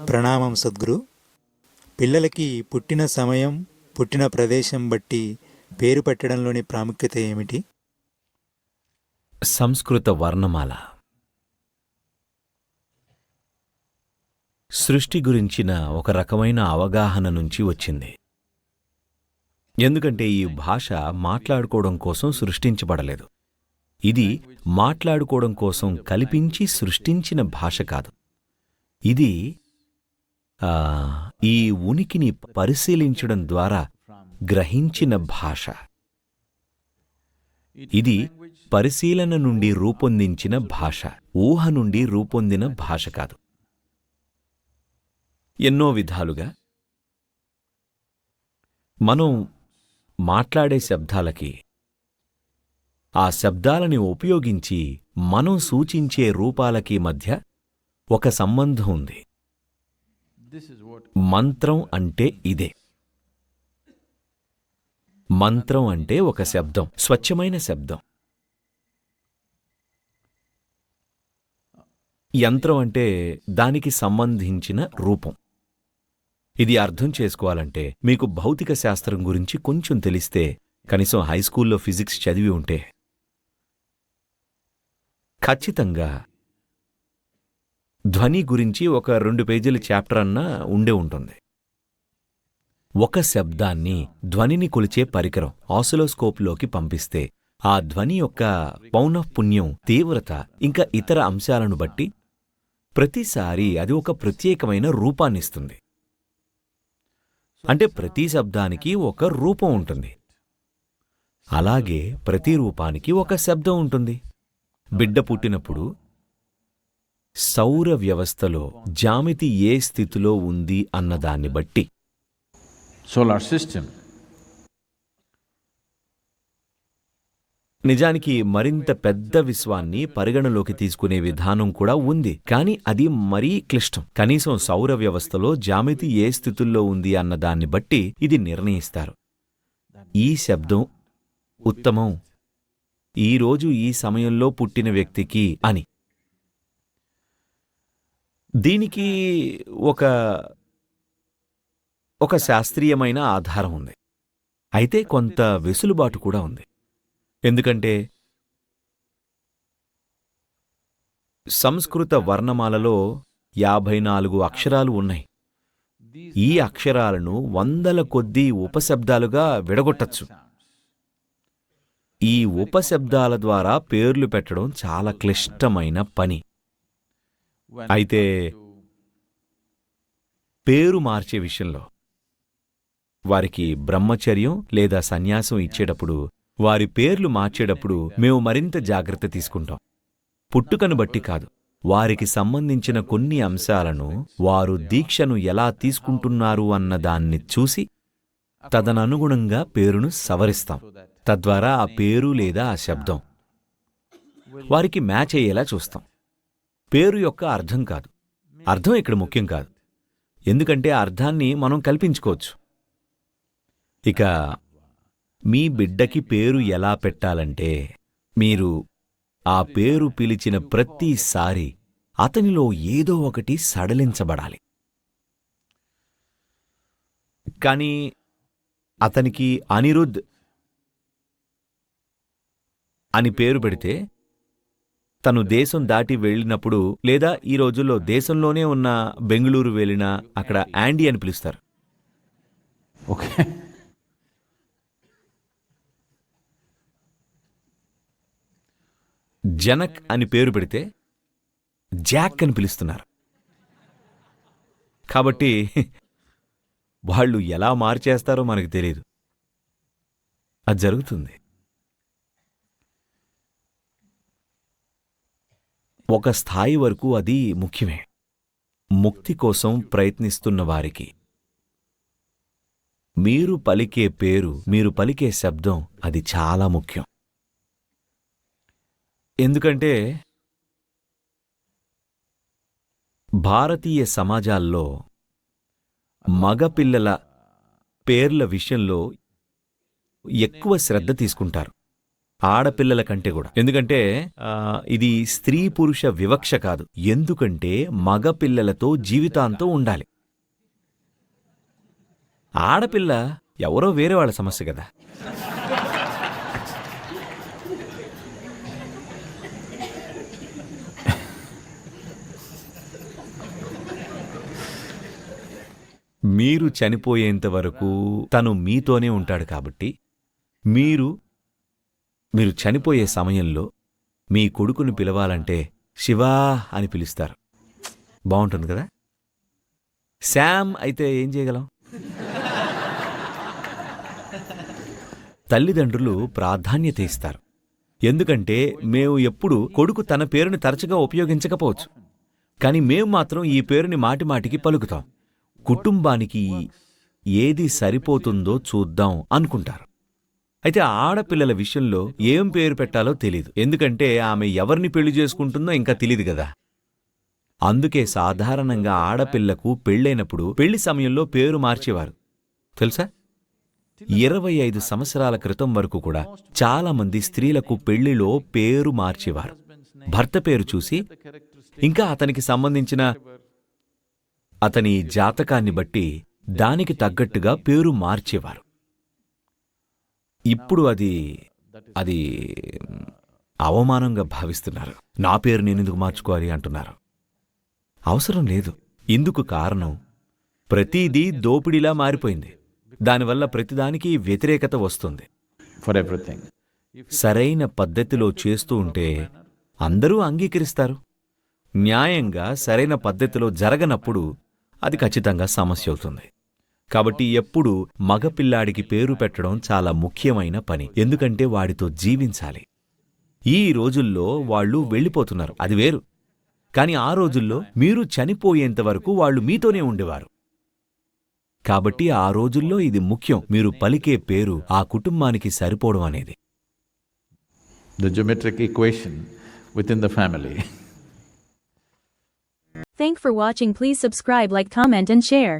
ప్రణామం సద్గురు. పిల్లలకి పుట్టిన సమయం, పుట్టిన ప్రదేశం బట్టి పేరు పెట్టడంలోని ప్రాముఖ్యత ఏమిటి? సంస్కృత వర్ణమాల సృష్టి గురించిన ఒక రకమైన అవగాహన నుంచి వచ్చింది. ఎందుకంటే ఈ భాష మాట్లాడుకోవడం కోసం సృష్టించబడలేదు. ఇది మాట్లాడుకోవడం కోసం కల్పించి సృష్టించిన భాష కాదు. ఇది ఈ ఉనికిని పరిశీలించడం ద్వారా గ్రహించిన భాష. ఇది పరిశీలన నుండి రూపొందించిన భాష, ఊహ నుండి రూపొందిన భాష కాదు. ఎన్నో విధాలుగా మనం మాట్లాడే శబ్దాలకి, ఆ శబ్దాలని ఉపయోగించి మనం సూచించే రూపాలకి మధ్య ఒక సంబంధం ఉంది. మంత్రం అంటే ఇదే. మంత్రం అంటే ఒక శబ్దం, స్వచ్ఛమైన శబ్దం. యంత్రం అంటే దానికి సంబంధించిన రూపం. ఇది అర్థం చేసుకోవాలంటే మీకు భౌతిక శాస్త్రం గురించి కొంచెం తెలిస్తే, కనీసం హైస్కూల్లో ఫిజిక్స్ చదివి ఉంటే ఖచ్చితంగా ధ్వని గురించి ఒక 2 పేజీల చాప్టర్ అన్నా ఉండే ఉంటుంది. ఒక శబ్దాన్ని, ధ్వనిని కొలిచే పరికరం ఆసిలోస్కోప్లోకి పంపిస్తే ఆ ధ్వని యొక్క పౌనఃపున్యం, తీవ్రత, ఇంకా ఇతర అంశాలను బట్టి ప్రతిసారి అది ఒక ప్రత్యేకమైన రూపాన్నిస్తుంది. అంటే ప్రతి శబ్దానికి ఒక రూపం ఉంటుంది. అలాగే ప్రతి రూపానికి ఒక శబ్దం ఉంటుంది. బిడ్డ పుట్టినప్పుడు సౌర వ్యవస్థలో జ్యామితి ఏ స్థితిలో ఉంది అన్నదాన్ని బట్టి, సోలార్ సిస్టమ్, నిజానికి మరింత పెద్ద విశ్వాన్ని పరిగణలోకి తీసుకునే విధానం కూడా ఉంది. కానీ అది మరీ క్లిష్టం. కనీసం సౌర వ్యవస్థలో జ్యామితి ఏ స్థితుల్లో ఉంది అన్నదాన్ని బట్టి ఇది నిర్ణయిస్తారు. ఈ శబ్దం ఉత్తమం, ఈరోజు ఈ సమయంలో పుట్టిన వ్యక్తికి అని. దీనికి ఒక శాస్త్రీయమైన ఆధారం ఉంది. అయితే కొంత వెసులుబాటు కూడా ఉంది. ఎందుకంటే సంస్కృత వర్ణమాలలో 54 అక్షరాలు ఉన్నాయి. ఈ అక్షరాలను వందల కొద్దీ ఉపశబ్దాలుగా విడగొట్టచ్చు. ఈ ఉపశబ్దాల ద్వారా పేర్లు పెట్టడం చాలా క్లిష్టమైన పని. అయితే పేరు మార్చే విషయంలో వారికి బ్రహ్మచర్యం లేదా సన్యాసం ఇచ్చేటప్పుడు, వారి పేర్లు మార్చేటప్పుడు మేము మరింత జాగ్రత్త తీసుకుంటాం. పుట్టుకను బట్టి కాదు, వారికి సంబంధించిన కొన్ని అంశాలను, వారు దీక్షను ఎలా తీసుకుంటున్నారు అన్నదాన్ని చూసి తదననుగుణంగా పేరును సవరిస్తాం. తద్వారా ఆ పేరు లేదా ఆ శబ్దం వారికి మ్యాచ్ అయ్యేలా చూస్తాం. పేరు యొక్క అర్థం కాదు, అర్థం ఇక్కడ ముఖ్యం కాదు. ఎందుకంటే ఆ అర్థాన్ని మనం కల్పించుకోవచ్చు. ఇక మీ బిడ్డకి పేరు ఎలా పెట్టాలంటే, మీరు ఆ పేరు పిలిచిన ప్రతిసారి అతనిలో ఏదో ఒకటి సడలించబడాలి. కానీ అతనికి అనిరుద్ అని పేరు పెడితే, తను దేశం దాటి వెళ్ళినప్పుడు, లేదా ఈ రోజుల్లో దేశంలోనే ఉన్న బెంగుళూరు వెళ్ళినా అక్కడ యాండీ అని పిలుస్తారు. ఓకే. జనక్ అని పేరు పెడితే జాక్ అని పిలుస్తున్నారు. కాబట్టి వాళ్ళు ఎలా మార్చేస్తారో మనకు తెలియదు. అది జరుగుతుంది. ఒక స్థాయి వరకు అది ముఖ్యమే. ముక్తి కోసం ప్రయత్నిస్తున్న వారికి మీరు పలికే పేరు, మీరు పలికే శబ్దం, అది చాలా ముఖ్యం. ఎందుకంటే భారతీయ సమాజాల్లో మగపిల్లల పేర్ల విషయంలో ఎక్కువ శ్రద్ధ తీసుకుంటారు. ఆడపిల్లల కంటే కూడా. ఎందుకంటే ఇది స్త్రీ పురుష వివక్ష కాదు. ఎందుకంటే మగ పిల్లలతో జీవితాంతం ఉండాలి. ఆడపిల్ల ఎవరో వేరే వాళ్ళ సమస్య కదా. మీరు చనిపోయేంత వరకు తను మీతోనే ఉంటాడు కాబట్టి మీరు చనిపోయే సమయంలో మీ కొడుకుని పిలవాలంటే శివా అని పిలుస్తారు. బాగుంటుంది కదా. శామ్ అయితే ఏం చేయగలం? తల్లిదండ్రులు ప్రాధాన్యత ఇస్తారు. ఎందుకంటే మేము ఎప్పుడు కొడుకు తన పేరుని తరచుగా ఉపయోగించకపోవచ్చు, కానీ మేము మాత్రం ఈ పేరుని మాటిమాటికి పలుకుతాం. కుటుంబానికి ఏది సరిపోతుందో చూద్దాం అనుకుంటారు. అయితే ఆడపిల్లల విషయంలో ఏం పేరు పెట్టాలో తెలీదు. ఎందుకంటే ఆమె ఎవరిని పెళ్లి చేసుకుంటుందో ఇంకా తెలీదు కదా. అందుకే సాధారణంగా ఆడపిల్లకు పెళ్ళైనప్పుడు పెళ్లి సమయంలో పేరు మార్చేవారు. తెలుసా? 25 సంవత్సరాల క్రితం వరకు కూడా చాలామంది స్త్రీలకు పెళ్లిలో పేరు మార్చేవారు. భర్త పేరు చూసి ఇంకా అతనికి సంబంధించిన అతని జాతకాన్ని బట్టి దానికి తగ్గట్టుగా పేరు మార్చేవారు. ఇప్పుడు అది అవమానంగా భావిస్తున్నారు. నా పేరు నేనెందుకు మార్చుకోవాలి అంటున్నారు. అవసరం లేదు. ఇందుకు కారణం ప్రతిదీ దోపిడీలా మారిపోయింది. దానివల్ల ప్రతిదానికి వ్యతిరేకత వస్తుంది. For everything. సరైన పద్ధతిలో చేస్తూ ఉంటే అందరూ అంగీకరిస్తారు. న్యాయంగా సరైన పద్ధతిలో జరగనప్పుడు అది ఖచ్చితంగా సమస్య అవుతుంది. కాబట్టి ఎప్పుడూ మగపిల్లాడికి పేరు పెట్టడం చాలా ముఖ్యమైన పని. ఎందుకంటే వాడితో జీవించాలి. ఈ రోజుల్లో వాళ్ళు వెళ్ళిపోతున్నారు, అది వేరు. కాని ఆ రోజుల్లో మీరు చనిపోయేంతవరకు వాళ్ళు మీతోనే ఉండేవారు. కాబట్టి ఆ రోజుల్లో ఇది ముఖ్యం. మీరు పలికే పేరు ఆ కుటుంబానికి సరిపోవడం అనేది. The geometric equation within the family. Thank for watching. Please subscribe, like, comment and share.